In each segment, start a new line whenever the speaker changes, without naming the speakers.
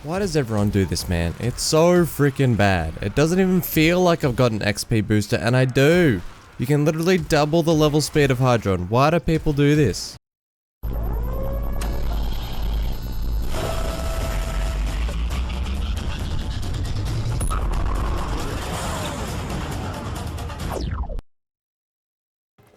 Why does everyone do this, man? It's so freaking bad. It doesn't even feel like I've got an XP booster, and I do. You can literally double the level speed of hydron. Why do people do this?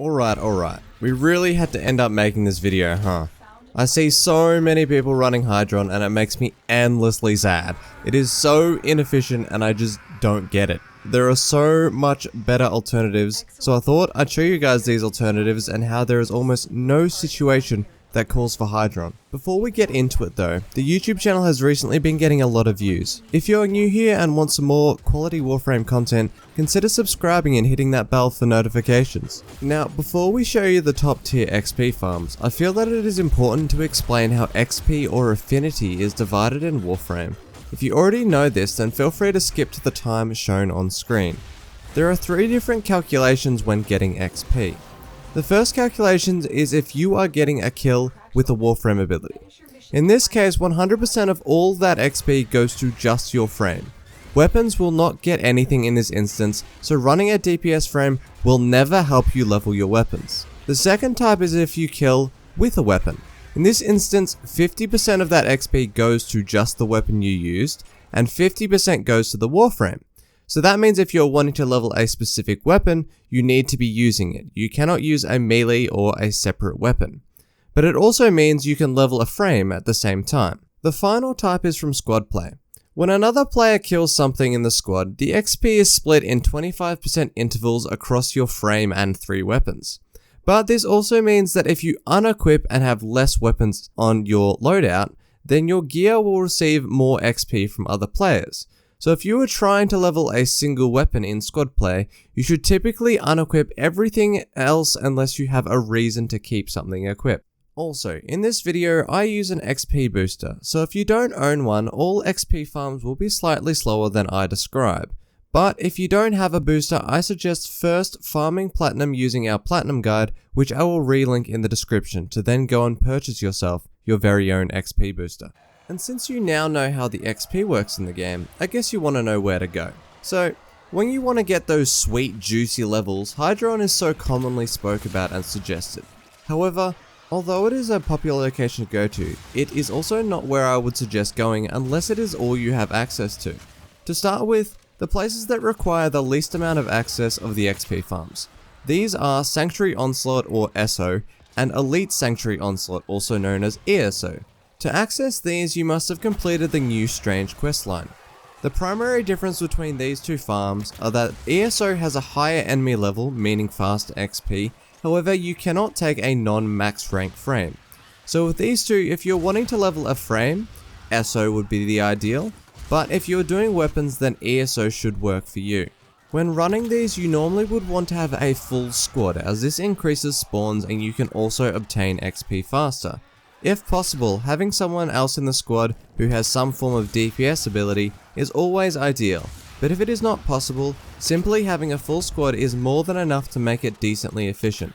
Alright. We really had to end up making this video, huh? I see so many people running hydron and it makes me endlessly sad. It is so inefficient and I just don't get it. There are so much better alternatives, so I thought I'd show you guys these alternatives and how there is almost no situation that calls for hydron. Before we get into it though, the YouTube channel has recently been getting a lot of views. If you're new here and want some more quality Warframe content, consider subscribing and hitting that bell for notifications. Now, before we show you the top tier XP farms, I feel that it is important to explain how XP or affinity is divided in Warframe. If you already know this, then feel free to skip to the time shown on screen. There are 3 different calculations when getting XP. The first calculation is if you are getting a kill with a Warframe ability. In this case, 100% of all that XP goes to just your frame. Weapons will not get anything in this instance, so running a DPS frame will never help you level your weapons. The second type is if you kill with a weapon. In this instance, 50% of that XP goes to just the weapon you used, and 50% goes to the Warframe. So that means if you're wanting to level a specific weapon, you need to be using it. You cannot use a melee or a separate weapon. But it also means you can level a frame at the same time. The final type is from squad play. When another player kills something in the squad, the XP is split in 25% intervals across your frame and 3 weapons. But this also means that if you unequip and have less weapons on your loadout, then your gear will receive more XP from other players. So if you are trying to level a single weapon in squad play, you should typically unequip everything else unless you have a reason to keep something equipped. Also, in this video, I use an XP booster, so if you don't own one, all XP farms will be slightly slower than I describe. But if you don't have a booster, I suggest first farming platinum using our platinum guide, which I will relink in the description, to then go and purchase yourself your very own XP booster. And since you now know how the XP works in the game, I guess you want to know where to go. So, when you want to get those sweet juicy levels, hydron is so commonly spoke about and suggested. However, although it is a popular location to go to, it is also not where I would suggest going unless it is all you have access to. To start with, the places that require the least amount of access of the XP farms. These are Sanctuary Onslaught or SO, and Elite Sanctuary Onslaught, also known as ESO. To access these, you must have completed the new Strange questline. The primary difference between these 2 farms are that ESO has a higher enemy level, meaning faster XP, however you cannot take a non-max rank frame. So with these 2, if you're wanting to level a frame, SO would be the ideal, but if you're doing weapons then ESO should work for you. When running these, you normally would want to have a full squad, as this increases spawns and you can also obtain XP faster. If possible, having someone else in the squad who has some form of DPS ability is always ideal, but if it is not possible, simply having a full squad is more than enough to make it decently efficient.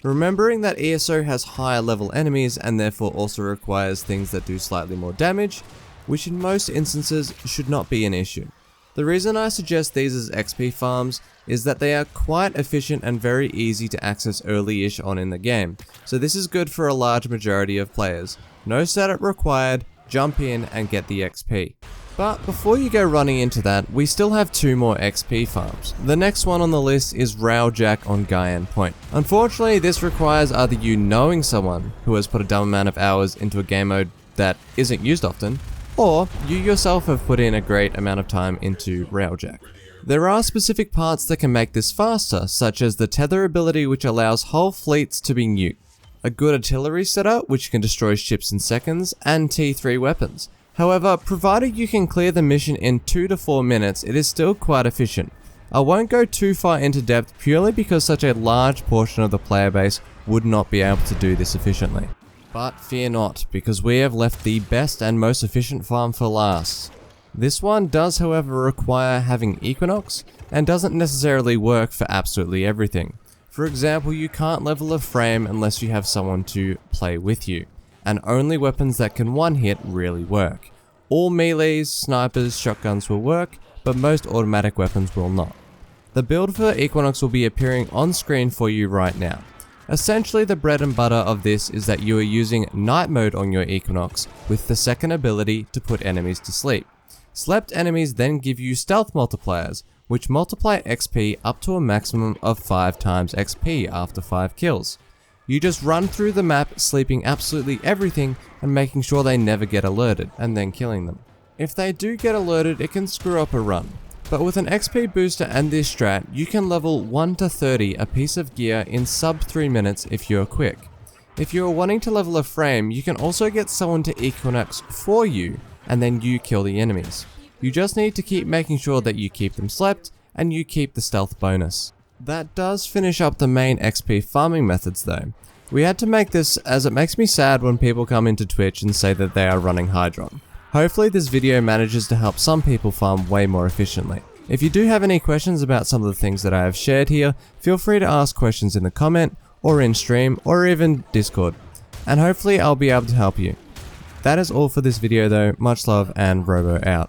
Remembering that ESO has higher level enemies and therefore also requires things that do slightly more damage, which in most instances should not be an issue. The reason I suggest these as XP farms is that they are quite efficient and very easy to access early-ish on in the game, so this is good for a large majority of players. No setup required, jump in and get the XP. But before you go running into that, we still have 2 more XP farms. The next one on the list is Railjack on Guyane Point. Unfortunately, this requires either you knowing someone who has put a dumb amount of hours into a game mode that isn't used often, or you yourself have put in a great amount of time into Railjack. There are specific parts that can make this faster, such as the tether ability which allows whole fleets to be nuked, a good artillery setup which can destroy ships in seconds, and T3 weapons. However, provided you can clear the mission in 2 to 4 minutes, it is still quite efficient. I won't go too far into depth purely because such a large portion of the player base would not be able to do this efficiently. But fear not, because we have left the best and most efficient farm for last. This one does however require having Equinox, and doesn't necessarily work for absolutely everything. For example, you can't level a frame unless you have someone to play with you, and only weapons that can one hit really work. All melees, snipers, shotguns will work, but most automatic weapons will not. The build for Equinox will be appearing on screen for you right now. Essentially, the bread and butter of this is that you are using night mode on your Equinox with the second ability to put enemies to sleep. Slept enemies then give you stealth multipliers, which multiply XP up to a maximum of 5 times XP after 5 kills. You just run through the map sleeping absolutely everything and making sure they never get alerted, and then killing them. If they do get alerted, it can screw up a run. But with an XP booster and this strat, you can level 1 to 30 a piece of gear in sub 3 minutes if you're quick. If you're wanting to level a frame, you can also get someone to Equinox for you, and then you kill the enemies. You just need to keep making sure that you keep them slept, and you keep the stealth bonus. That does finish up the main XP farming methods though. We had to make this as it makes me sad when people come into Twitch and say that they are running hydron. Hopefully this video manages to help some people farm way more efficiently. If you do have any questions about some of the things that I have shared here, feel free to ask questions in the comment, or in stream, or even Discord. And hopefully I'll be able to help you. That is all for this video though, much love and Robo out.